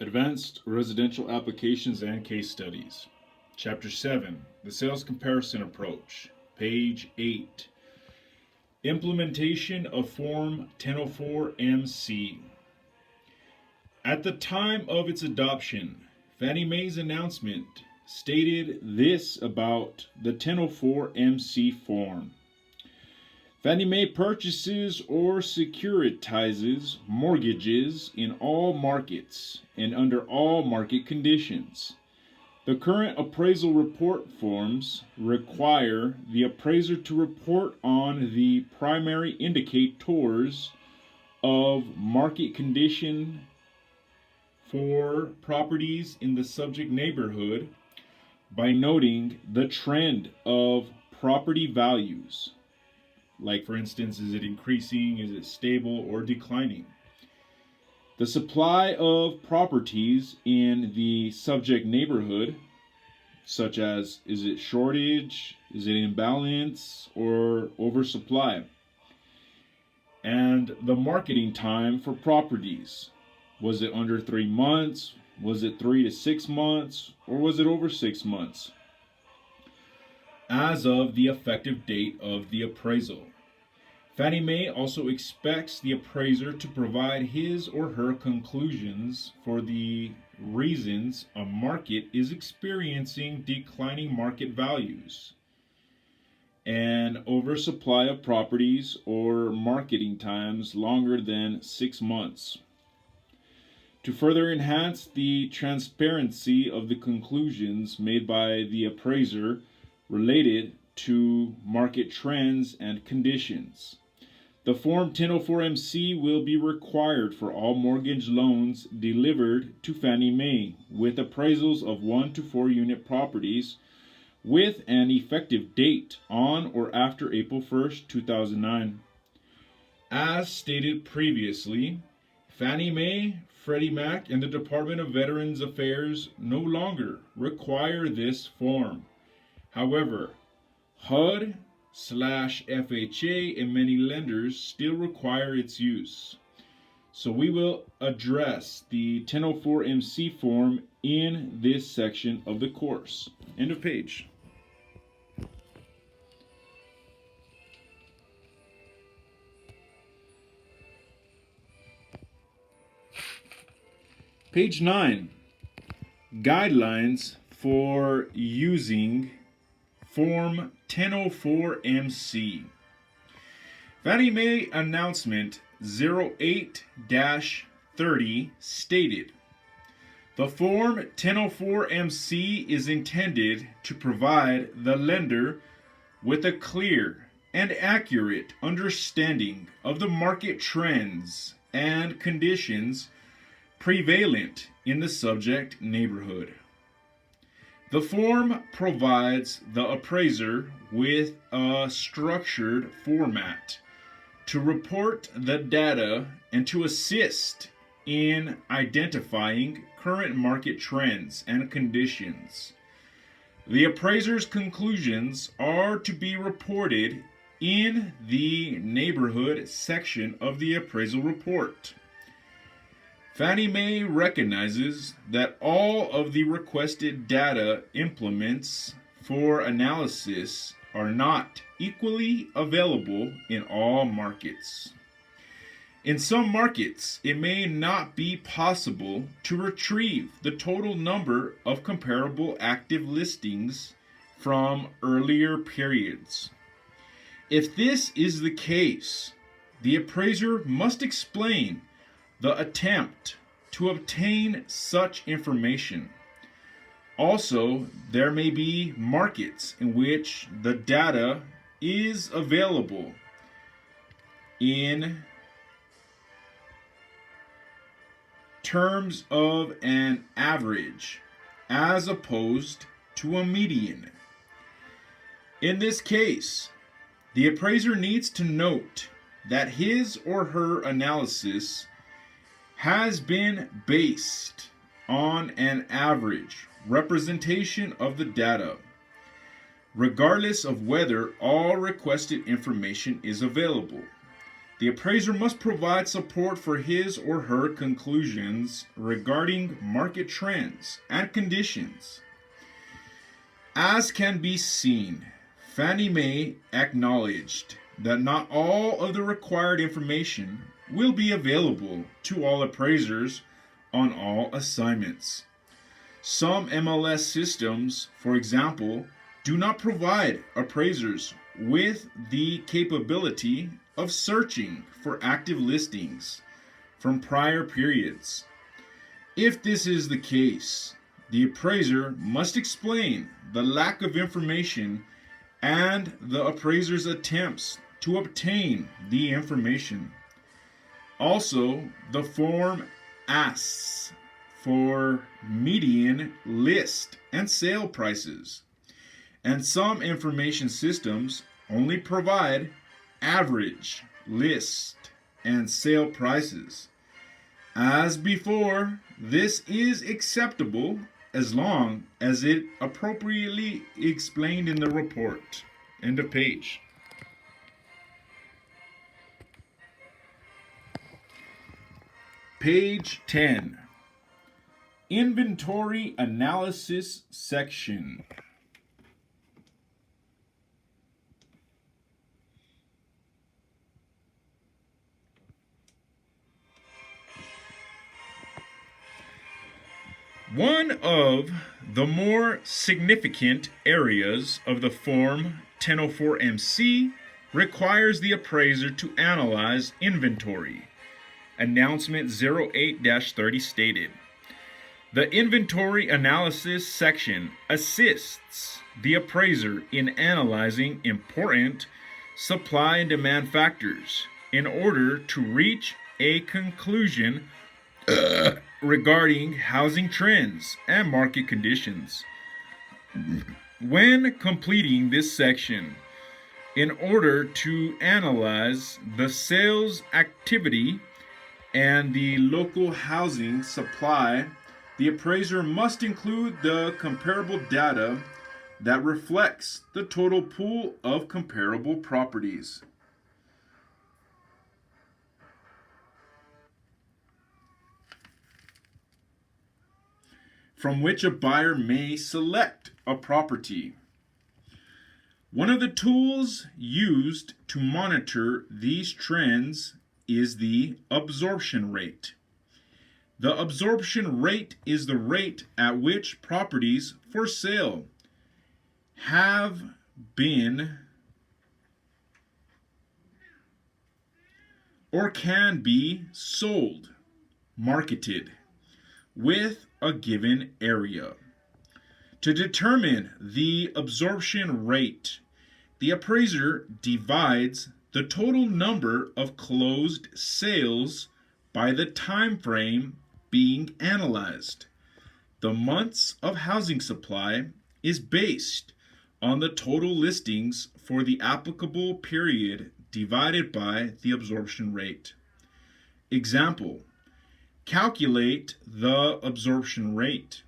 Advanced Residential Applications and Case Studies. Chapter 7, The Sales Comparison Approach. Page 8. Implementation of Form 1004 MC. At the time of its adoption, Fannie Mae's announcement stated this about the 1004 MC form. Fannie Mae purchases or securitizes mortgages in all markets and under all market conditions. The current appraisal report forms require the appraiser to report on the primary indicators of market condition for properties in the subject neighborhood by noting the trend of property values. Like, for instance, is it increasing, is it stable, or declining? The supply of properties in the subject neighborhood, such as is it shortage, is it imbalance, or oversupply? And the marketing time for properties. Was it under 3 months? Was it 3 to 6 months? Or was it over 6 months? As of the effective date of the appraisal. Fannie Mae also expects the appraiser to provide his or her conclusions for the reasons a market is experiencing declining market values, an oversupply of properties, or marketing times longer than 6 months. To further enhance the transparency of the conclusions made by the appraiser related to market trends and conditions, the Form 1004 MC will be required for all mortgage loans delivered to Fannie Mae with appraisals of 1 to 4 unit properties with an effective date on or after April 1st, 2009. As stated previously, Fannie Mae, Freddie Mac, and the Department of Veterans Affairs no longer require this form. However, HUD/FHA and many lenders still require its use. So we will address the 1004 MC form in this section of the course. End of page. Page 9. Guidelines for using Form 1004 MC. Fannie Mae Announcement 08-30 stated, the Form 1004 MC is intended to provide the lender with a clear and accurate understanding of the market trends and conditions prevalent in the subject neighborhood. The form provides the appraiser with a structured format to report the data and to assist in identifying current market trends and conditions. The appraiser's conclusions are to be reported in the neighborhood section of the appraisal report. Fannie Mae recognizes that all of the requested data implements for analysis are not equally available in all markets. In some markets, it may not be possible to retrieve the total number of comparable active listings from earlier periods. If this is the case, the appraiser must explain the attempt to obtain such information. Also, there may be markets in which the data is available in terms of an average as opposed to a median. In this case, the appraiser needs to note that his or her analysis has been based on an average representation of the data, regardless of whether all requested information is available. The appraiser must provide support for his or her conclusions regarding market trends and conditions. As can be seen, Fannie Mae acknowledged that not all of the required information will be available to all appraisers on all assignments. Some MLS systems, for example, do not provide appraisers with the capability of searching for active listings from prior periods. If this is the case, the appraiser must explain the lack of information and the appraiser's attempts to obtain the information. Also, the form asks for median list and sale prices, and some information systems only provide average list and sale prices. As before, this is acceptable as long as it appropriately explained in the report. End of page. Page 10. Inventory analysis section. One of the more significant areas of the Form 1004MC requires the appraiser to analyze inventory. Announcement 08-30 stated, the inventory analysis section assists the appraiser in analyzing important supply and demand factors in order to reach a conclusion regarding housing trends and market conditions. When completing this section, in order to analyze the sales activity and the local housing supply, the appraiser must include the comparable data that reflects the total pool of comparable properties. From which a buyer may select a property. One of the tools used to monitor these trends is the absorption rate. The absorption rate is the rate at which properties for sale have been or can be sold, marketed, with a given area. To determine the absorption rate, the appraiser divides the total number of closed sales by the time frame being analyzed. The months of housing supply is based on the total listings for the applicable period divided by the absorption rate. Example, calculate the absorption rate.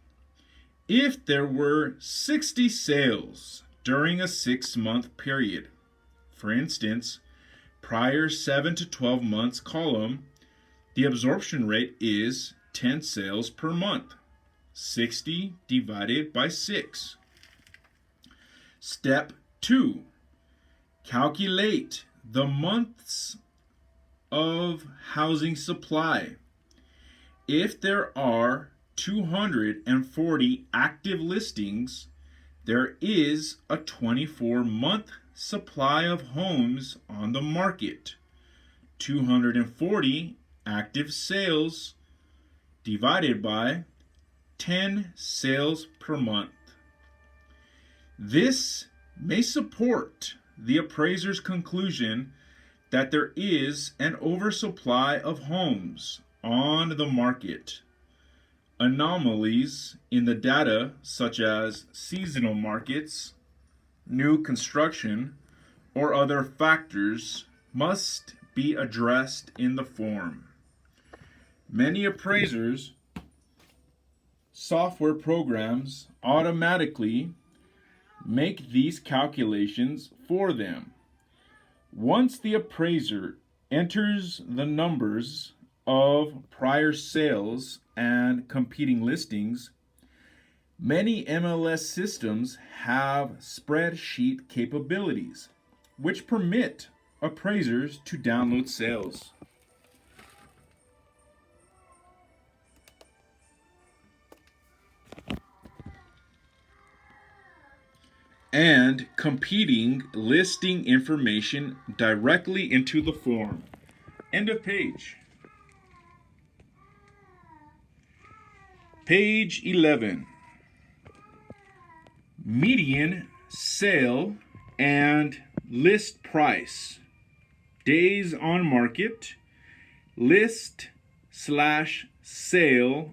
If there were 60 sales during a 6-month period, for instance, prior 7 to 12 months column, the absorption rate is 10 sales per month, 60 divided by 6. Step 2. Calculate the months of housing supply. If there are 240 active listings, there is a 24-month supply of homes on the market. 240 active sales divided by 10 sales per month. This may support the appraiser's conclusion that there is an oversupply of homes on the market. Anomalies in the data, such as seasonal markets, new construction, or other factors, must be addressed in the form. Many appraisers' software programs automatically make these calculations for them. Once the appraiser enters the numbers of prior sales and competing listings, many MLS systems have spreadsheet capabilities, which permit appraisers to download sales and competing listing information directly into the form. End of page. Page 11. Median sale and list price. Days on market. List/sale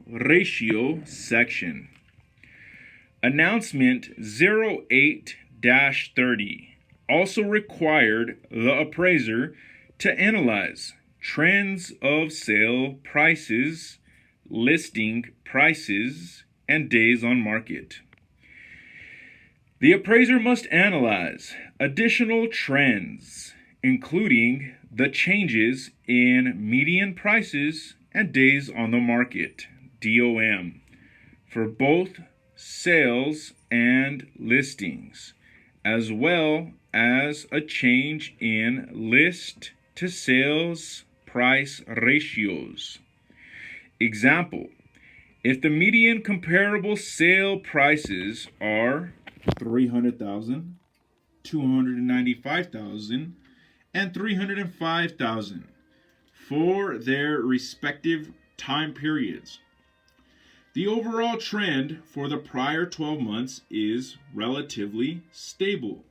ratio section. Announcement 08-30 also required the appraiser to analyze trends of sale prices, listing prices, and days on market. The appraiser must analyze additional trends, including the changes in median prices and days on the market, DOM, for both sales and listings, as well as a change in list to sales price ratios. Example, if the median comparable sale prices are $300,000, $295,000, and $305,000 for their respective time periods, the overall trend for the prior 12 months is relatively stable.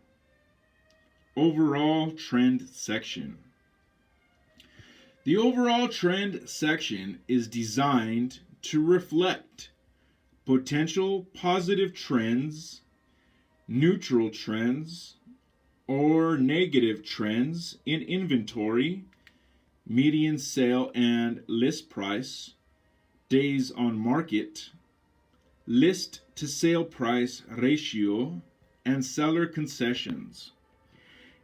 Overall trend section. The overall trend section is designed to reflect potential positive trends, neutral trends, or negative trends in inventory, median sale and list price, days on market, list to sale price ratio, and seller concessions.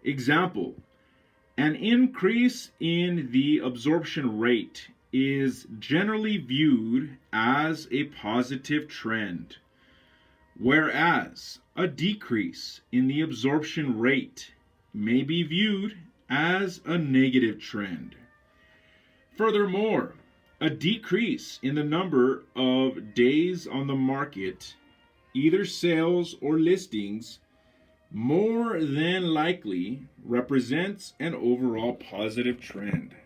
Example, an increase in the absorption rate is generally viewed as a positive trend, whereas a decrease in the absorption rate may be viewed as a negative trend. Furthermore, a decrease in the number of days on the market, either sales or listings, more than likely represents an overall positive trend.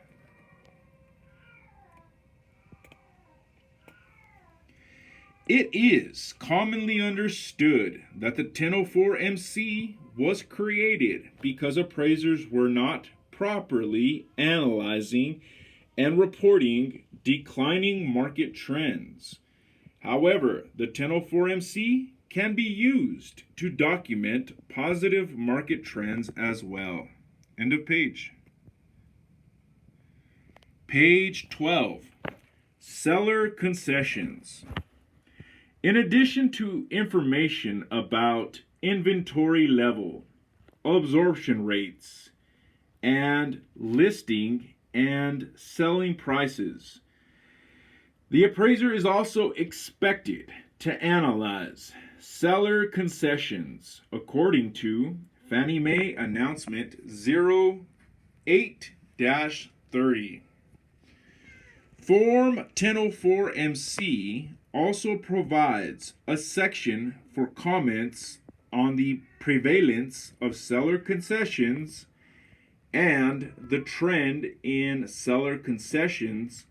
It is commonly understood that the 1004 MC was created because appraisers were not properly analyzing and reporting declining market trends. However, the 1004 MC can be used to document positive market trends as well. End of page. Page 12. Seller concessions. In addition to information about inventory level, absorption rates, and listing and selling prices, the appraiser is also expected to analyze seller concessions according to Fannie Mae Announcement 08-30. Form 1004 MC also provides a section for comments on the prevalence of seller concessions and the trend in seller concessions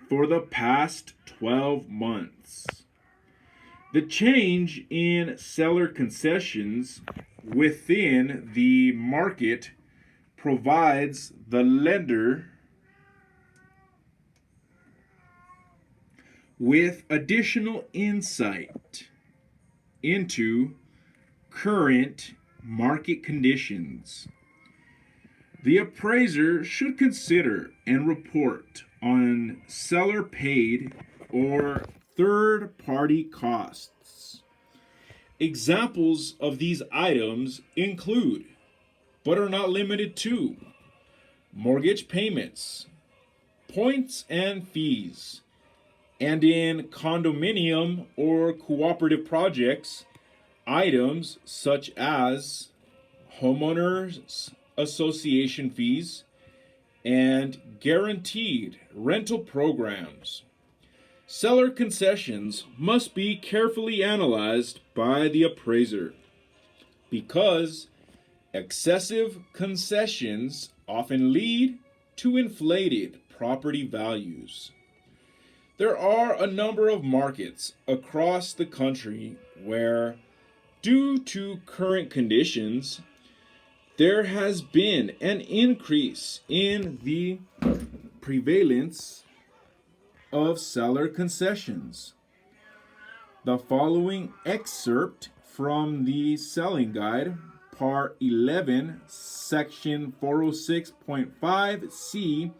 for the past 12 months. The change in seller concessions within the market provides the lender with additional insight into current market conditions. The appraiser should consider and report on seller paid or third-party costs. Examples of these items include, but are not limited to, mortgage payments, points and fees, and in condominium or cooperative projects, items such as homeowners association fees and guaranteed rental programs. Seller concessions must be carefully analyzed by the appraiser because excessive concessions often lead to inflated property values. There are a number of markets across the country where, due to current conditions, there has been an increase in the prevalence of seller concessions. The following excerpt from the Selling Guide, Part 11, Section 406.5c,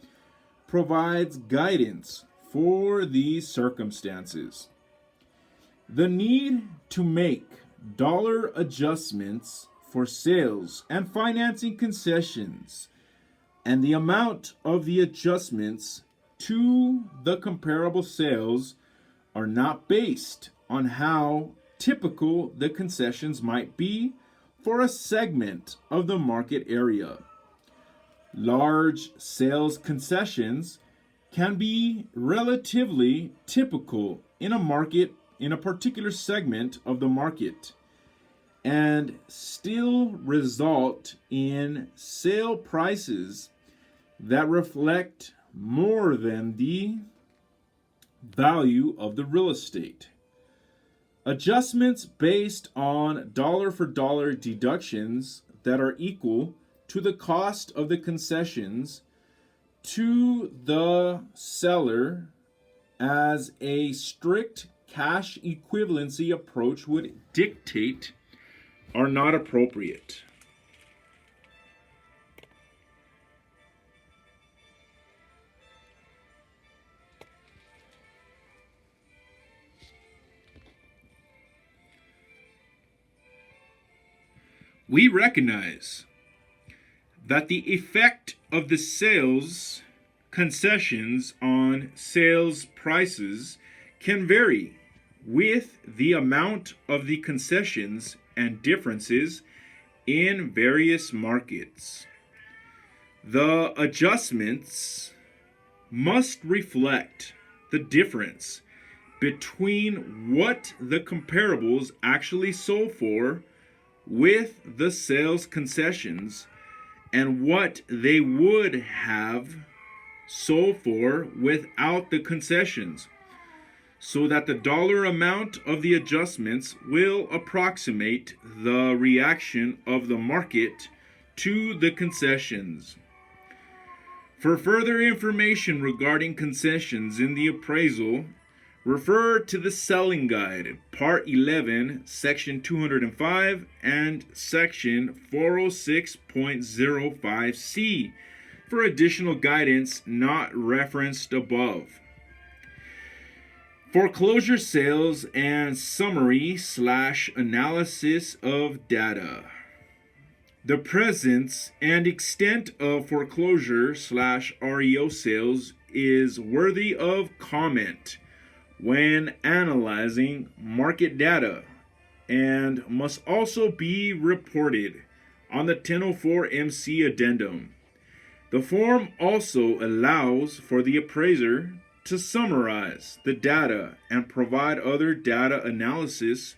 provides guidance for these circumstances. The need to make dollar adjustments for sales and financing concessions and the amount of the adjustments to the comparable sales are not based on how typical the concessions might be for a segment of the market area. Large sales concessions can be relatively typical in a particular segment of the market and still result in sale prices that reflect more than the value of the real estate. Adjustments based on dollar for dollar deductions that are equal to the cost of the concessions to the seller as a strict cash equivalency approach would dictate are not appropriate. We recognize that the effect of the sales concessions on sales prices can vary with the amount of the concessions and differences in various markets. The adjustments must reflect the difference between what the comparables actually sold for with the sales concessions and what they would have sold for without the concessions, so that the dollar amount of the adjustments will approximate the reaction of the market to the concessions. For further information regarding concessions in the appraisal, refer to the Selling Guide, Part 11, Section 205 and Section 406.05c for additional guidance not referenced above. Foreclosure sales and summary/analysis of data. The presence and extent of foreclosure/REO sales is worthy of comment when analyzing market data and must also be reported on the 1004 MC addendum. The form also allows for the appraiser to summarize the data and provide other data analysis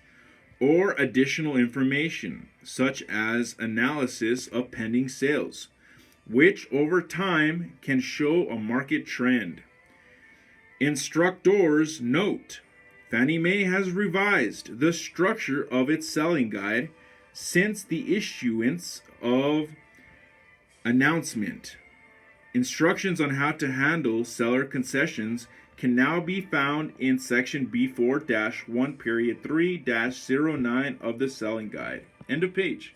or additional information, such as analysis of pending sales, which over time can show a market trend. Instructors note, Fannie Mae has revised the structure of its selling guide since the issuance of announcement. Instructions on how to handle seller concessions can now be found in section B4-1.3-09 of the selling guide. End of page.